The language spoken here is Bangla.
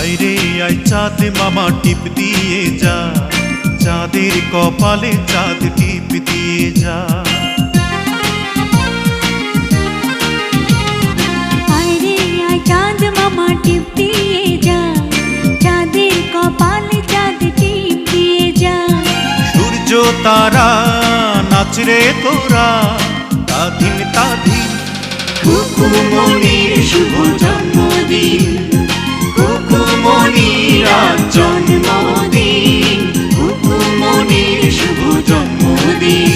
আইরে আই চাঁদ মামা টিপ দিয়ে যা, চাঁদের কপালে চাঁদ টিপ দিয়ে যা। আইরে আই চাঁদ মামা টিপ দিয়ে যা, চাঁদের কপালে চাঁদ টিপ দিয়ে যা। সূর্য তারা নাচরে তোরা, তাধিন তাধিন। খুকুমনির শুভ জন্মদিন, খুকুমনির আজ জন্মদিন, খুকুমনির শুভ জন্মদিন।